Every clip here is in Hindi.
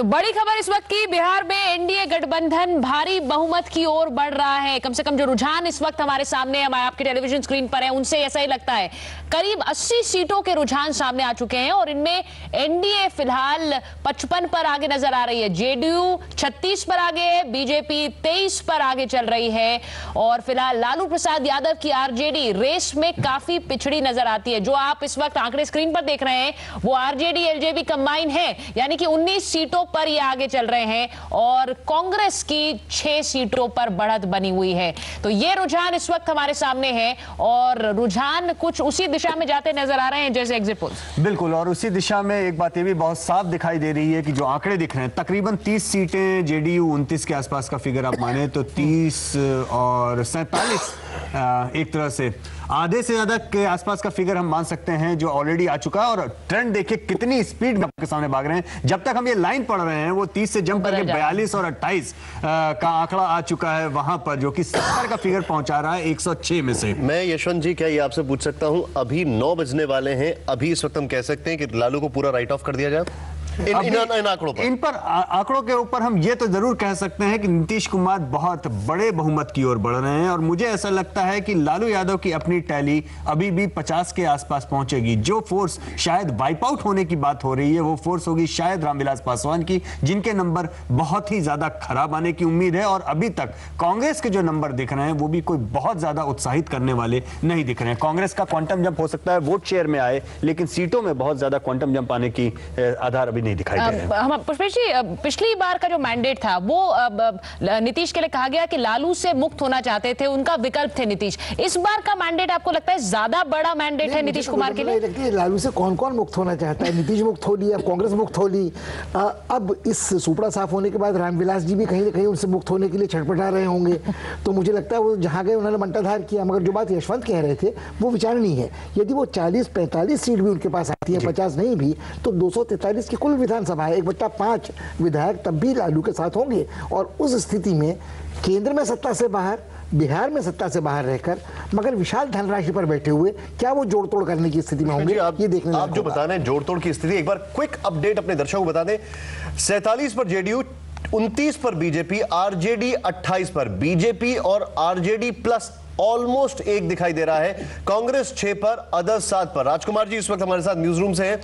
तो बड़ी खबर इस वक्त की, बिहार में एनडीए गठबंधन भारी बहुमत की ओर बढ़ रहा है। कम से कम जो रुझान इस वक्त हमारे सामने हमारे आपके टेलीविजन स्क्रीन पर है, उनसे ऐसा ही लगता है। करीब 80 सीटों के रुझान सामने आ चुके हैं और इनमें एनडीए फिलहाल 55 पर आगे नजर आ रही है, जेडीयू 36 पर आगे है, बीजेपी 23 पर आगे चल रही है और फिलहाल लालू प्रसाद यादव की आरजेडी रेस में काफी पिछड़ी नजर आती है। जो आप इस वक्त आंकड़े स्क्रीन पर देख रहे हैं वो आरजेडी एलजेपी कंबाइन है, यानी कि 19 सीटों पर ये आगे चल रहे हैं और कांग्रेस की 6 सीटों पर बढ़त बनी हुई है। तो ये रुझान इस वक्त हमारे सामने है और रुझान कुछ उसी दिशा में जाते नजर आ रहे हैं जैसे एग्जिट पोल्स। बिल्कुल, और उसी दिशा में एक बात ये भी बहुत साफ दिखाई दे रही है कि जो आंकड़े दिख रहे हैं, तकरीबन 30 सीटें जेडीयू 29 के आसपास का फिगर आप माने तो 30 और 47 एक तरह से आधे से ज्यादा के आसपास का फिगर हम मान सकते हैं जो ऑलरेडी आ चुका है। और ट्रेंड देखिए कितनी स्पीड में आपके सामने भाग रहे हैं। जब तक हम ये लाइन पढ़ रहे हैं वो 30 से जंप करके 42 और 28 का आंकड़ा आ चुका है वहां पर, जो कि 70 का फिगर पहुंचा रहा है 106 में से। मैं यशवंत जी क्या ये आपसे पूछ सकता हूं, अभी 9 बजने वाले हैं, अभी इस वक्त हम कह सकते हैं कि लालू को पूरा राइट ऑफ कर दिया जाए इन आंकड़ों पर? इन पर आंकड़ों के ऊपर हम ये तो जरूर कह सकते हैं कि नीतीश कुमार बहुत बड़े बहुमत की ओर बढ़ रहे हैं और मुझे ऐसा लगता है कि लालू यादव की अपनी टैली अभी भी 50 के आसपास पहुंचेगी। जो फोर्स शायद वाइप आउट होने की बात हो रही है वो फोर्स होगी शायद रामविलास पासवान की, जिनके नंबर बहुत ही ज्यादा खराब आने की उम्मीद है। और अभी तक कांग्रेस के जो नंबर दिख रहे हैं वो भी कोई बहुत ज्यादा उत्साहित करने वाले नहीं दिख रहे हैं। कांग्रेस का क्वांटम जंप हो सकता है वोट शेयर में आए, लेकिन सीटों में बहुत ज्यादा क्वांटम जंप आने की आधार अभी नहीं दिखाई दे रहे हैं। पुष्पेश जी, पिछली बार का जो मैंडेट था वो नीतीश के लिए कहा गया कि लालू से मुक्त होना चाहते थे, उनका विकल्प थे नीतीश। इस बार का मैंडेट आपको लगता है ज्यादा बड़ा मैंडेट है नीतीश कुमार के लिए? लालू से कौन कौन मुक्त होना चाहता है? नीतीश मुक्त हो ली, अब कांग्रेस मुक्त हो ली, अब इस सुपड़ा साफ होने के बाद रामविलास जी भी कहीं ना कहीं उनसे मुक्त होने के लिए छटपटा रहे होंगे। तो मुझे लगता है वो जहां गए उन्होंने मंटाधार किया। मगर जो बात यशवंत कह रहे थे वो विचारणीय है। यदि वो 40-45 सीट भी उनके पास आती है, 50 नहीं भी, तो 243 की कुल विधानसभा है, 1/5 विधायक तब भी लालू के साथ होंगे। और उस स्थिति में केंद्र में सत्ता से बाहर, बिहार में सत्ता से बाहर रहकर मगर विशाल धनराशि पर बैठे हुए क्या वो जोड़ तोड़ करने की स्थिति में होंगे? ये देखने आप जो बता रहे हैं जोड़ तोड़ की स्थिति, एक बार क्विक अपडेट अपने दर्शकों को बता दें। 47 पर जेडीयू, 29 पर बीजेपी, आरजेडी 28 पर, बीजेपी और आरजेडी प्लस ऑलमोस्ट एक दिखाई दे रहा है, कांग्रेस 6 पर, अदर्स 7 पर। राजकुमार जी इस वक्त हमारे साथ न्यूज रूम से हैं।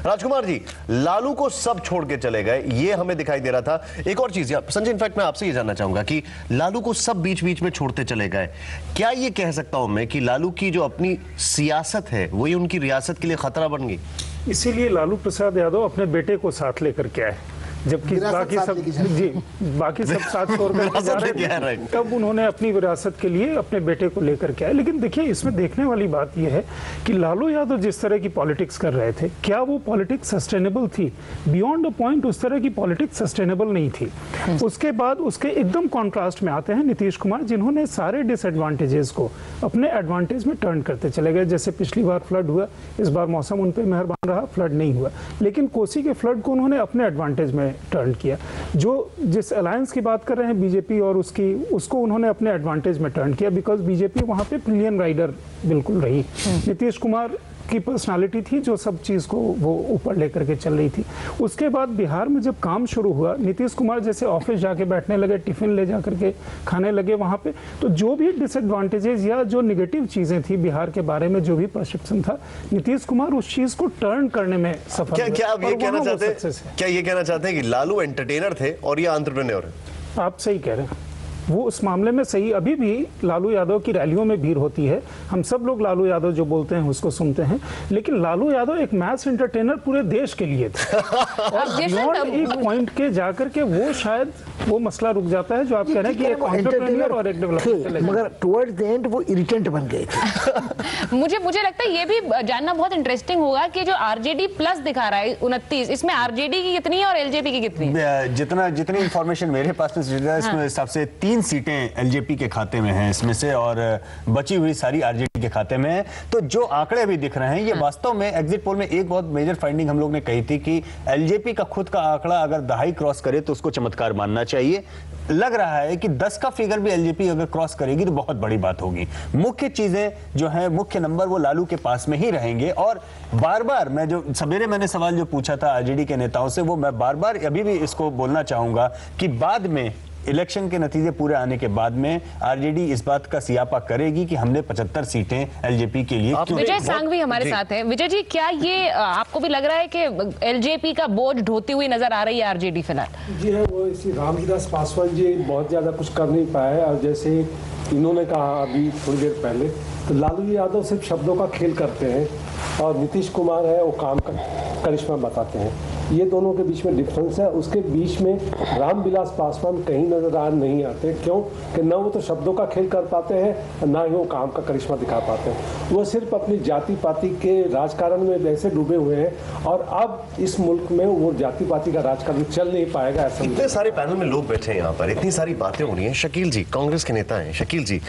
राजकुमार जी, लालू को सब छोड़ के चले गए, ये हमें दिखाई दे रहा था। एक और चीज संजय, इनफैक्ट मैं आपसे ये जानना चाहूंगा कि लालू को सब बीच बीच में छोड़ते चले गए, क्या ये कह सकता हूं मैं कि लालू की जो अपनी सियासत है वही उनकी रियासत के लिए खतरा बन गई? इसीलिए लालू प्रसाद यादव अपने बेटे को साथ लेकर के आए, जबकि बाकी सब साथ छोड़कर जा रहे हैं, तब उन्होंने अपनी विरासत के लिए अपने बेटे को लेकर के आए। लेकिन देखिए, इसमें देखने वाली बात यह है कि लालू यादव जिस तरह की पॉलिटिक्स कर रहे थे, क्या वो पॉलिटिक्स सस्टेनेबल थी? बियॉन्ड अ पॉइंट उस तरह की पॉलिटिक्स सस्टेनेबल नहीं थी। उसके बाद उसके एकदम कॉन्ट्रास्ट में आते हैं नीतीश कुमार, जिन्होंने सारे डिसएडवांटेजेस को अपने एडवांटेज में टर्न करते चले गए। जैसे पिछली बार फ्लड हुआ, इस बार मौसम उन पर मेहरबान रहा, फ्लड नहीं हुआ, लेकिन कोसी के फ्लड को उन्होंने अपने एडवांटेज में टर्न किया। जिस अलायंस की बात कर रहे हैं बीजेपी और उसको उन्होंने अपने एडवांटेज में टर्न किया, बिकॉज बीजेपी वहां पे पिलियन राइडर बिल्कुल रही। नीतीश कुमार की पर्सनालिटी थी जो सब चीज को वो ऊपर लेकर के चल रही थी। उसके बाद बिहार में जब काम शुरू हुआ, नीतीश कुमार जैसे ऑफिस जाके बैठने लगे, टिफिन ले जाकर के खाने लगे वहां पे, तो जो भी डिसएडवांटेजेस या जो निगेटिव चीजें थी बिहार के बारे में, जो भी परसेप्शन था, नीतीश कुमार उस चीज को टर्न करने में सफल हुए। क्या आप ये कहना चाहते हैं कि लालू एंटरटेनर थे और ये एंटरप्रेन्योर है? आप सही कह रहे हैं, वो उस मामले में सही। अभी भी लालू यादव की रैलियों में भीड़ होती है, हम सब लोग लालू यादव जो बोलते हैं उसको सुनते हैं, लेकिन लालू यादव एक मैस एंटरटेनर पूरे देश के लिए थे। और एक पॉइंट के जाकर के वो शायद वो मसला रुक जाता है जो आप कह रहे हैं कि एक एंटरटेनर और एक डेवलपर, मगर टुवर्ड्स द एंड वो इरिटेंट बन गए थे। मुझे लगता है ये भी जानना बहुत इंटरेस्टिंग होगा कि जो आरजेडी प्लस दिखा रहा है 29, इसमें आरजेडी की कितनी है और एलजेपी की कितनी है? जितनी इंफॉर्मेशन मेरे पास में इसमें सबसे 3 सीटें एलजेपी के खाते में हैं इसमें से, और बची हुई सारी आरजेडी के खाते में है। तो जो आंकड़े अभी दिख रहे हैं ये वास्तव में एग्जिट पोल में एक बहुत मेजर फाइंडिंग हम लोग ने कही थी कि एलजेपी का खुद का आंकड़ा अगर 2.5 क्रॉस करे तो उसको चमत्कार मानना चाहिए। लग रहा है कि 10 का फिगर भी एलजेपी अगर क्रॉस करेगी तो बहुत बड़ी बात होगी। मुख्य चीजें जो है, मुख्य नंबर वो लालू के पास में ही रहेंगे। और बार बार मैं जो सवेरे मैंने सवाल जो पूछा था आरजेडी के नेताओं से, वो मैं बार बार अभी भी इसको बोलना चाहूंगा कि बाद में इलेक्शन के नतीजे पूरे आने के बाद में आरजेडी इस बात का सियापा करेगी कि हमने 75 सीटें एलजेपी के लिए क्यों। विजय सांघवी हमारे साथ है। विजय जी, क्या ये आपको भी लग रहा है कि एलजेपी का बोझ ढोती हुई नजर आ रही है आरजेडी फिलहाल? जी है, वो इसी रामविलास पासवान जी बहुत ज्यादा कुछ कर नहीं पाए। और जैसे इन्होंने कहा अभी थोड़ी देर पहले, तो लालू यादव सिर्फ शब्दों का खेल करते हैं और नीतीश कुमार है वो काम का करिश्मा बताते हैं। ये दोनों के बीच में डिफरेंस है। उसके बीच में रामविलास पासवान कहीं नजर आ नहीं आते। क्यों कि न वो तो शब्दों का खेल कर पाते हैं, ना ही वो काम का करिश्मा दिखा पाते हैं। वो सिर्फ अपनी जाति पाति के राजकारण में वैसे डूबे हुए हैं और अब इस मुल्क में वो जाति पाति का राजकारण चल नहीं पाएगा। ऐसा इतने सारे पैनल में लोग बैठे हैं यहाँ पर, इतनी सारी बातें हो रही हैं। शकील जी कांग्रेस के नेता हैं, शकील जी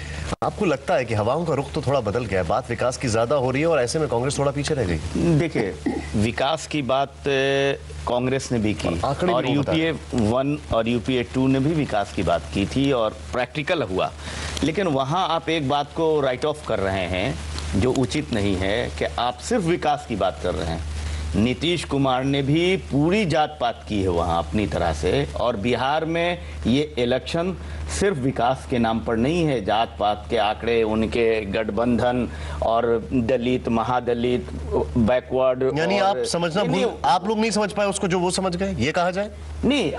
आपको लगता है कि हवाओं का रुख तो थोड़ा बदल गया है, बात विकास की ज्यादा हो रही है और ऐसे में कांग्रेस थोड़ा पीछे रह गई? देखिए, विकास की बात कांग्रेस ने भी की और यूपीए 1 और यूपीए 2 ने भी विकास की बात की थी और प्रैक्टिकल हुआ। लेकिन वहां आप एक बात को राइट ऑफ कर रहे हैं जो उचित नहीं है कि आप सिर्फ विकास की बात कर रहे हैं। नीतीश कुमार ने भी पूरी जात पात की है वहां अपनी तरह से, और बिहार में ये इलेक्शन सिर्फ विकास के नाम पर नहीं है। जात पात के आंकड़े, उनके गठबंधन और दलित, महादलित, बैकवर्ड, यानी आप समझना आप लोग नहीं समझ पाए उसको जो वो समझ गए, ये कहा जाए? नहीं,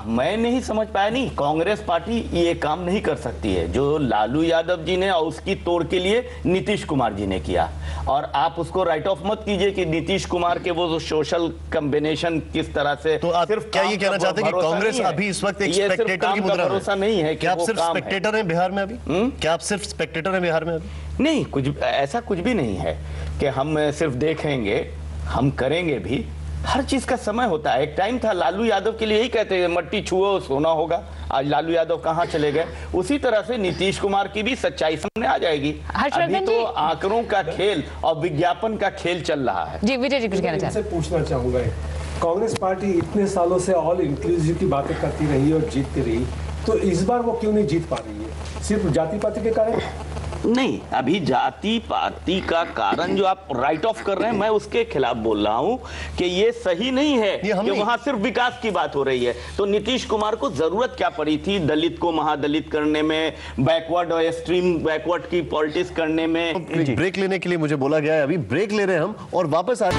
मैं नहीं समझ पाया। नहीं, कांग्रेस पार्टी ये काम नहीं कर सकती है जो लालू यादव जी ने और उसकी तोड़ के लिए नीतीश कुमार जी ने किया। और आप उसको राइट ऑफ मत कीजिए कि नीतीश कुमार के वो सोशल कॉम्बिनेशन किस तरह से। तो आप सिर्फ क्या ये कहना चाहते हैं कि कांग्रेस अभी इस वक्त एक स्पेक्टेटर की मुद्रा भरोसा नहीं है? क्या आप सिर्फ स्पेक्टेटर हैं बिहार में अभी? क्या आप सिर्फ स्पेक्टेटर हैं बिहार में अभी? नहीं, ऐसा कुछ भी नहीं है कि हम सिर्फ देखेंगे, हम करेंगे भी। हर चीज का समय होता है। एक टाइम था लालू यादव के लिए यही कहते हैं मट्टी छुओ सोना होगा। आज लालू यादव कहाँ चले गए? उसी तरह से नीतीश कुमार की भी सच्चाई सामने आ जाएगी। अभी तो आंकड़ों का खेल और विज्ञापन का खेल चल रहा है। जी विजय जी कुछ कहना चाहते हैं? पूछना चाहूंगा, कांग्रेस पार्टी इतने सालों से ऑल इंक्लूसिव की बातें करती रही और जीतती रही, तो इस बार वो क्यों नहीं जीत पा रही है? सिर्फ जाति पाति के कारण? नहीं, अभी जाति पाति का कारण जो आप राइट ऑफ कर रहे हैं, मैं उसके खिलाफ बोल रहा हूं कि ये सही नहीं है कि वहां सिर्फ विकास की बात हो रही है। तो नीतीश कुमार को जरूरत क्या पड़ी थी दलित को महादलित करने में, बैकवर्ड और एक्सट्रीम बैकवर्ड की पॉलिटिक्स करने में? ब्रेक लेने के लिए मुझे बोला गया है, अभी ब्रेक ले रहे हैं हम और वापस आ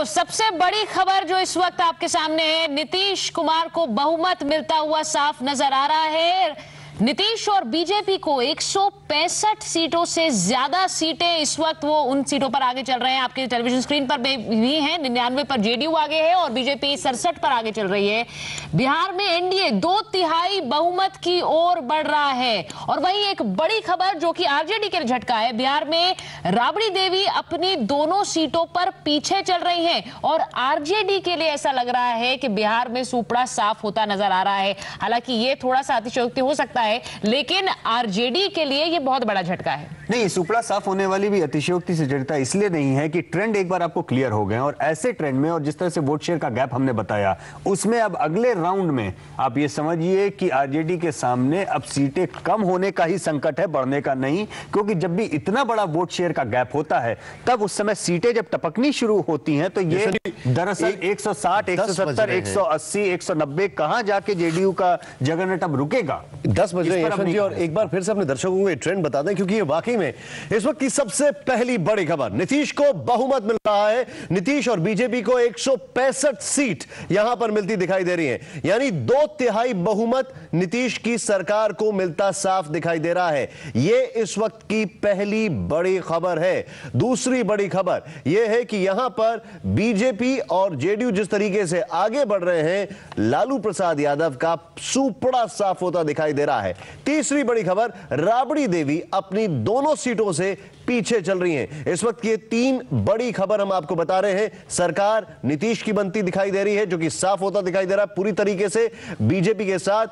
सबसे बड़ी खबर जो इस वक्त आपके सामने है, नीतीश कुमार को बहुमत मिलता हुआ साफ नजर आ रहा है। नीतीश और बीजेपी को 165 सीटों से ज्यादा सीटें इस वक्त वो उन सीटों पर आगे चल रहे हैं। आपके टेलीविजन स्क्रीन पर भी हैं। 99 पर जेडीयू आगे है और बीजेपी 67 पर आगे चल रही है। बिहार में एनडीए 2/3 बहुमत की ओर बढ़ रहा है। और वहीं एक बड़ी खबर जो कि आरजेडी के लिए झटका है, बिहार में राबड़ी देवी अपनी दोनों सीटों पर पीछे चल रही हैं और आरजेडी के लिए ऐसा लग रहा है कि बिहार में सुपड़ा साफ होता नजर आ रहा है। हालांकि ये थोड़ा सा अतिशयोक्ति हो सकता है, लेकिन आरजेडी के लिए यह बहुत बड़ा झटका है। नहीं, सुपड़ा साफ होने वाली भी अतिशयोक्ति से जड़ता इसलिए नहीं है कि ट्रेंड एक बार आपको क्लियर हो गए और ऐसे ट्रेंड में और जिस तरह से वोट शेयर का गैप हमने बताया उसमें अब अगले राउंड में आप ये समझिए कि आरजेडी के सामने अब सीटें कम होने का ही संकट है, बढ़ने का नहीं। क्योंकि जब भी इतना बड़ा वोट शेयर का गैप होता है तब उस समय सीटें जब टपकनी शुरू होती हैं तो ये दरअसल 160, 170, 180, 190 कहां जाके जेडीयू का जगन्नाथ अब रुकेगा। 10 बज रहे हैं यशवंत जी और एक बार फिर से अपने दर्शकों को ये ट्रेंड बता दें क्योंकि ये वाकई में इस वक्त की सबसे पहली बड़ी खबर। नीतीश को बहुमत मिल रहा है। नीतीश और बीजेपी को 165 सीट यहां पर मिलती दिखाई दे रही है, यानी 2/3 बहुमत नीतीश की सरकार को मिलता साफ दिखाई दे रहा है। यह इस वक्त की पहली बड़ी खबर है। दूसरी बड़ी खबर यह है कि यहां पर बीजेपी और जेडीयू जिस तरीके से आगे बढ़ रहे हैं, लालू प्रसाद यादव का सुपड़ा साफ होता दिखाई दे रहा है। तीसरी बड़ी खबर, राबड़ी देवी अपनी दोनों दोनों सीटों से पीछे चल रही हैं। इस वक्त ये 3 बड़ी खबर हम आपको बता रहे हैं। सरकार नीतीश की बनती दिखाई दे रही है, जो कि साफ होता दिखाई दे रहा है पूरी तरीके से बीजेपी के साथ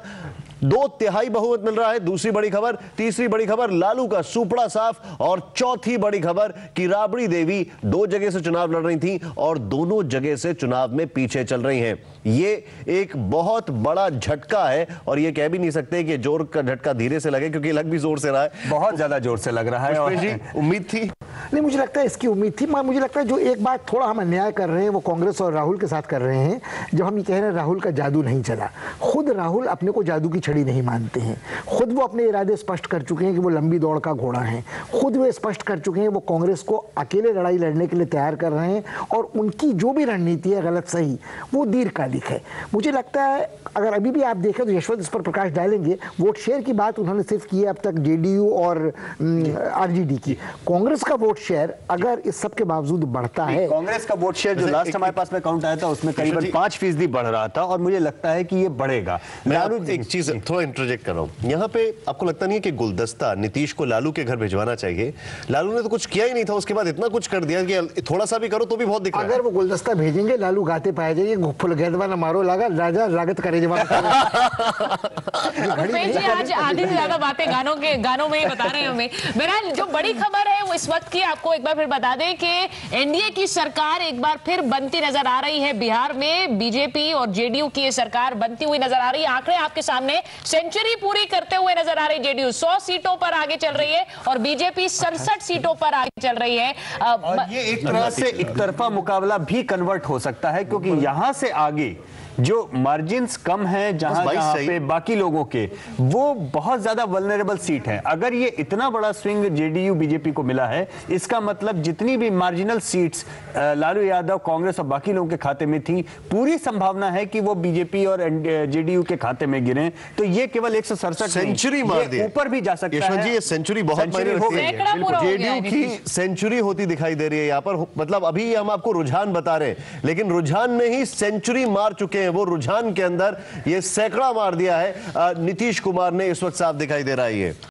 2/3 बहुमत मिल रहा है। दूसरी बड़ी खबर, तीसरी बड़ी खबर लालू का सुपड़ा साफ, और चौथी बड़ी खबर कि राबड़ी देवी 2 जगह से चुनाव लड़ रही थी और दोनों जगह से चुनाव में पीछे चल रही हैं। ये एक बहुत बड़ा झटका है और ये कह भी नहीं सकते कि जोर का झटका धीरे से लगे, क्योंकि लग भी जोर से रहा है, बहुत ज्यादा जोर से लग रहा है। और उम्मीद थी नहीं, मुझे लगता है इसकी उम्मीद थी। मुझे लगता है जो एक बात थोड़ा हम अन्याय कर रहे हैं वो कांग्रेस और राहुल के साथ कर रहे हैं। जब हम ये कह रहे हैं राहुल का जादू नहीं चला, खुद राहुल अपने को जादू की छड़ी नहीं मानते हैं। खुद वो अपने इरादे स्पष्ट कर चुके हैं कि वो लंबी दौड़ का घोड़ा है। खुद वो स्पष्ट कर चुके हैं वो कांग्रेस को अकेले लड़ाई लड़ने के लिए तैयार कर रहे हैं, और उनकी जो भी रणनीति है गलत सही वो दीर्घकालिक है। मुझे लगता है अगर अभी भी आप देखें तो यशवंत इस पर प्रकाश डालेंगे, वोट शेयर की बात उन्होंने सिर्फ की है अब तक जेडीयू और आरजेडी की। कांग्रेस का वोट शेयर अगर इस सब के बावजूद बढ़ता है, कांग्रेस का वोट शेयर जो लास्ट हमारे पास में काउंट आया था उसमें करीबन 5% बढ़ रहा था, और मुझे लगता है कि ये बढ़ेगा। लालू एक चीज थोड़ा इंटरजेक्ट कर रहा हूं यहां पे, आपको लगता नहीं है कि गुलदस्ता नीतीश को लालू के घर भिजवाना चाहिए? लालू ने तो कुछ किया ही नहीं था, उसके बाद इतना कुछ कर दिया कि थोड़ा सा भी करो तो भी बहुत दिख रहा है। अगर वो गुलदस्ता भेजेंगे लालू गाते पाए जाएंगे, फुल गेंदवा न मारो लगा राजा लागत करे जवान। आज आधी से ज्यादा बातें गानों में ही बता रहे हैं हमें। बहरहाल जो बड़ी खबर है वो इस वक्त की आपको एक बार फिर बता दें कि एनडीए की सरकार एक बार फिर बनती नजर आ रही है। बिहार में बीजेपी और जेडीयू की ये सरकार बनती हुई नजर आ रही है। आंकड़े आपके सामने, सेंचुरी पूरी करते हुए नजर आ रही है जेडीयू। 100 सीटों पर आगे चल रही है और बीजेपी 67 सीटों पर आगे चल रही है। और ये एक तरह से एक तरफा मुकाबला भी कन्वर्ट हो सकता है, क्योंकि यहां से आगे जो मार्जिन्स कम है जहां पे बाकी लोगों के, वो बहुत ज्यादा वल्नरेबल सीट है। अगर ये इतना बड़ा स्विंग जेडीयू बीजेपी को मिला है, इसका मतलब जितनी भी मार्जिनल सीट्स लालू यादव कांग्रेस और बाकी लोगों के खाते में थी, पूरी संभावना है कि वो बीजेपी और जेडीयू के खाते में गिरे। तो ये केवल 167 सेंचुरी मार दी, ऊपर भी जा सकता है। ये सेंचुरी बहुत जेडीयू की सेंचुरी होती दिखाई दे रही है यहाँ पर। मतलब अभी हम आपको रुझान बता रहे हैं, लेकिन रुझान में ही सेंचुरी मार चुके हैं। वो रुझान के अंदर ये सैकड़ा मार दिया है नीतीश कुमार ने, इस वक्त साफ दिखाई दे रहा है ये।